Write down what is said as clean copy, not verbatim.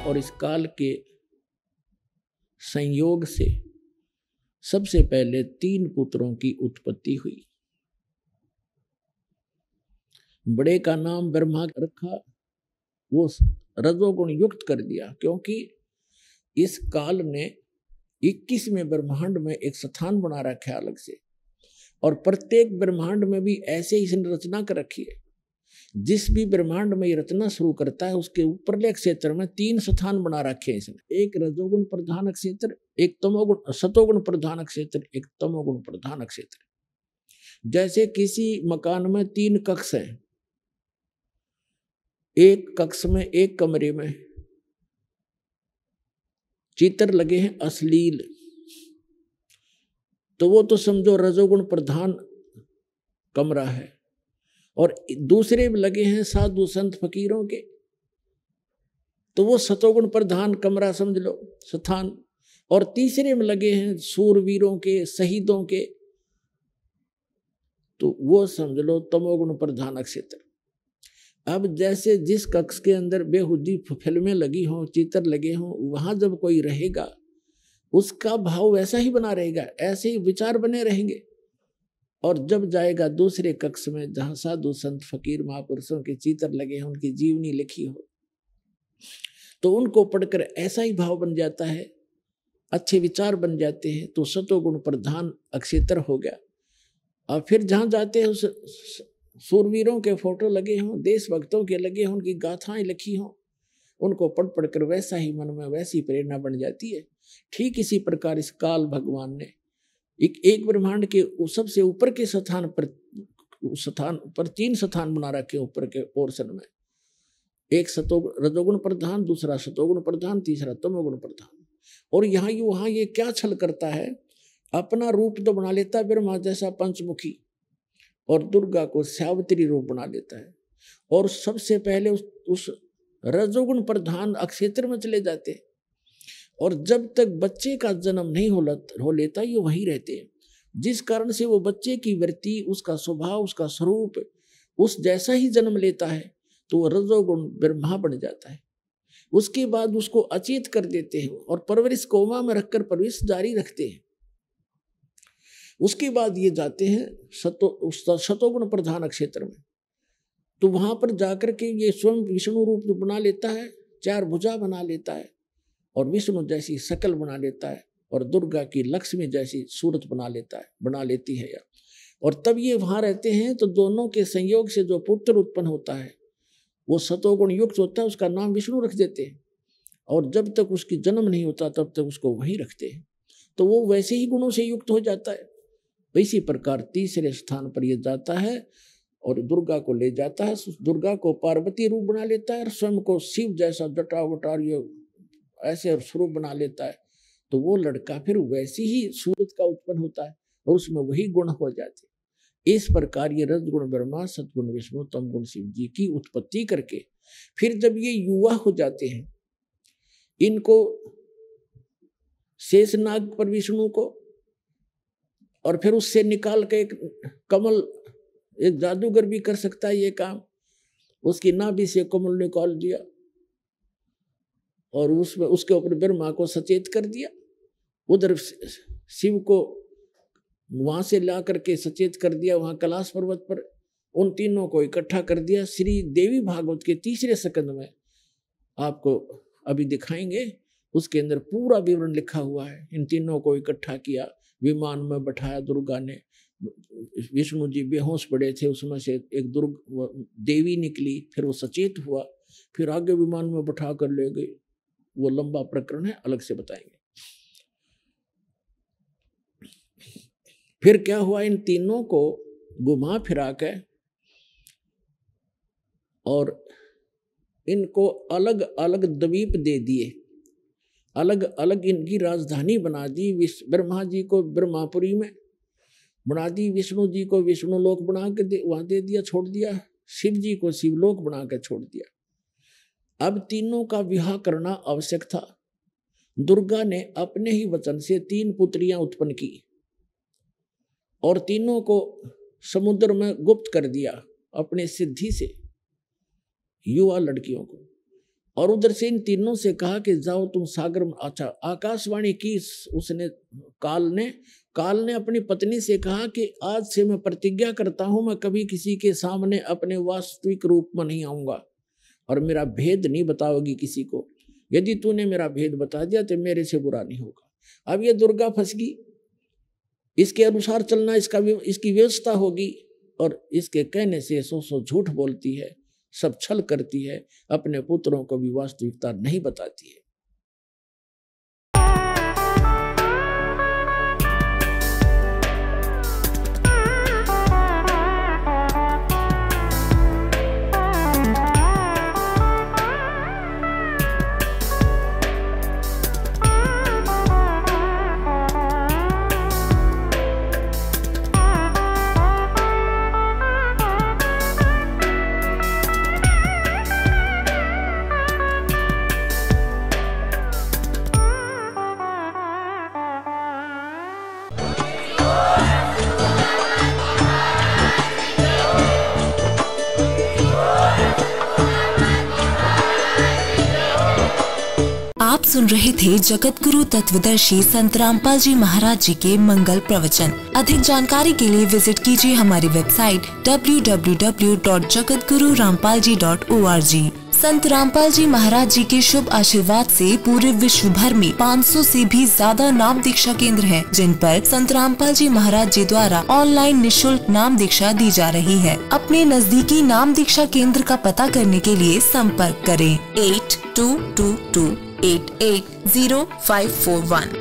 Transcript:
और इस काल के संयोग से सबसे पहले 3 पुत्रों की उत्पत्ति हुई। बड़े का नाम ब्रह्मा रखा, वो रजोगुण युक्त कर दिया, क्योंकि इस काल ने 21वें ब्रह्मांड में एक स्थान बना रखा है अलग से, और प्रत्येक ब्रह्मांड में भी ऐसे ही इसने रचना कर रखी है। जिस भी ब्रह्मांड में ये रचना शुरू करता है उसके ऊपरले क्षेत्र में 3 स्थान बना रखे हैं इसने। एक रजोगुण प्रधान क्षेत्र, एक तमोगुण सतोगुण प्रधान क्षेत्र, एक तमोगुण प्रधान क्षेत्र। जैसे किसी मकान में 3 कक्ष हैं, एक कक्ष में, एक कमरे में चित्र लगे हैं अश्लील, तो वो तो समझो रजोगुण प्रधान कमरा है। और दूसरे में लगे हैं साधु संत फकीरों के, तो वो सतोगुण प्रधान कमरा समझ लो, स्थान। और तीसरे में लगे हैं सूरवीरों के, शहीदों के, तो वो समझ लो तमोगुण प्रधान क्षेत्र। अब जैसे जिस कक्ष के अंदर बेहुदी फिल्में लगी हों, चित्र लगे हों, वहां जब कोई रहेगा उसका भाव वैसा ही बना रहेगा, ऐसे ही विचार बने रहेंगे। और जब जाएगा दूसरे कक्ष में जहां साधु संत फकीर महापुरुषों के चित्र लगे हैं, उनकी जीवनी लिखी हो, तो उनको पढ़कर ऐसा ही भाव बन जाता है, अच्छे विचार बन जाते हैं, तो सतोगुण प्रधान क्षेत्र हो गया। और फिर जहां जाते हैं सूरवीरों के फोटो लगे हों, देशभक्तों के लगे हों, उनकी गाथाएं लिखी हों, उनको पढ़ पढ़कर वैसा ही मन में वैसी प्रेरणा बन जाती है। ठीक इसी प्रकार इस काल भगवान ने एक ब्रह्मांड के सबसे ऊपर के स्थान पर 3 स्थान बना रखे ऊपर के पोर्शन में। एक रजोगुण प्रधान, दूसरा सतोगुण प्रधान, तीसरा तमोगुण प्रधान। और वहां ये क्या छल करता है, अपना रूप तो बना लेता है ब्रह्मा जैसा पंचमुखी, और दुर्गा को सावित्री रूप बना लेता है। और सबसे पहले उस रजोगुण प्रधान क्षेत्र में चले जाते हैं, और जब तक बच्चे का जन्म नहीं हो लेता ये वहीं रहते हैं। जिस कारण से वो बच्चे की वृत्ति, उसका स्वभाव, उसका स्वरूप उस जैसा ही जन्म लेता है, तो वो रजोगुण ब्रह्मा बन जाता है। उसके बाद उसको अचेत कर देते हैं और परवरिश कोमा में रखकर परवरिश जारी रखते हैं। उसके बाद ये जाते हैं सतोगुण प्रधान क्षेत्र में, तो वहां पर जाकर के ये स्वयं विष्णु रूप बना लेता है, 4 भुजा बना लेता है, और विष्णु जैसी शकल बना लेता है, और दुर्गा की लक्ष्मी जैसी सूरत बना लेती है यार। और तब ये वहां रहते हैं, तो दोनों के संयोग से जो पुत्र उत्पन्न होता है वो सतोगुण युक्त होता है, उसका नाम विष्णु रख देते हैं। और जब तक उसकी जन्म नहीं होता तब तक उसको वहीं रखते हैं, तो वो वैसे ही गुणों से युक्त हो जाता है। इसी प्रकार तीसरे स्थान पर ये जाता है और दुर्गा को ले जाता है, दुर्गा को पार्वती रूप बना लेता है, और स्वयं को शिव जैसा जटा वटार ऐसे स्वरूप बना लेता है। तो वो लड़का फिर वैसी ही सूरत का उत्पन्न होता है, और उसमें वही गुण हो जाते। इस प्रकार ये रजगुण ब्रह्मा, सतगुण विष्णु, तमगुण शिव जी की उत्पत्ति करके फिर जब ये युवा हो जाते हैं, इनको शेषनाग पर विष्णु को, और फिर उससे निकाल के एक कमल, एक जादूगर भी कर सकता है ये काम, उसकी नाभि से कमल निकाल दिया और उसमें उसके ऊपर ब्रह्मा को सचेत कर दिया। उधर शिव को वहां से ला करके सचेत कर दिया, वहां कैलाश पर्वत पर उन तीनों को इकट्ठा कर दिया। श्री देवी भागवत के 3 स्कंद में आपको अभी दिखाएंगे, उसके अंदर पूरा विवरण लिखा हुआ है। इन तीनों को इकट्ठा किया, विमान में बैठाया दुर्गा ने, विष्णु जी बेहोश पड़े थे, उसमें से एक देवी निकली, फिर वो सचेत हुआ, फिर आगे विमान में बैठा कर ले गए। वो लंबा प्रकरण है, अलग से बताएंगे। फिर क्या हुआ, इन तीनों को घुमा फिरा के और इनको अलग अलग द्वीप दे दिए, अलग अलग इनकी राजधानी बना दी। ब्रह्मा जी को ब्रह्मापुरी में बना दी, विष्णु जी को विष्णु लोक बना के वहां दे दिया, छोड़ दिया, शिव जी को शिवलोक बना के छोड़ दिया। अब तीनों का विवाह करना आवश्यक था। दुर्गा ने अपने ही वचन से 3 पुत्रियां उत्पन्न की और तीनों को समुद्र में गुप्त कर दिया अपने सिद्धि से, युवा लड़कियों को। और उधर से इन तीनों से कहा कि जाओ तुम सागर में। अच्छा, आकाशवाणी की उसने काल ने अपनी पत्नी से कहा कि आज से मैं प्रतिज्ञा करता हूं मैं कभी किसी के सामने अपने वास्तविक रूप में नहीं आऊंगा और मेरा भेद नहीं बताओगी किसी को। यदि तूने मेरा भेद बता दिया तो मेरे से बुरा नहीं होगा। अब ये दुर्गा फंस गई, इसके अनुसार चलना इसकी व्यवस्था होगी और इसके कहने से सौ झूठ बोलती है, सब छल करती है, अपने पुत्रों को भी वास्तविकता नहीं बताती है। आप सुन रहे थे जगत गुरु तत्वदर्शी संत रामपाल जी महाराज जी के मंगल प्रवचन। अधिक जानकारी के लिए विजिट कीजिए हमारी वेबसाइट www.jagatgururampalji.org। संत रामपाल जी महाराज जी के शुभ आशीर्वाद से पूरे विश्व भर में 500 से भी ज्यादा नाम दीक्षा केंद्र हैं, जिन पर संत रामपाल जी महाराज जी द्वारा ऑनलाइन निशुल्क नाम दीक्षा दी जा रही है। अपने नजदीकी नाम दीक्षा केंद्र का पता करने के लिए संपर्क करें 8222880541।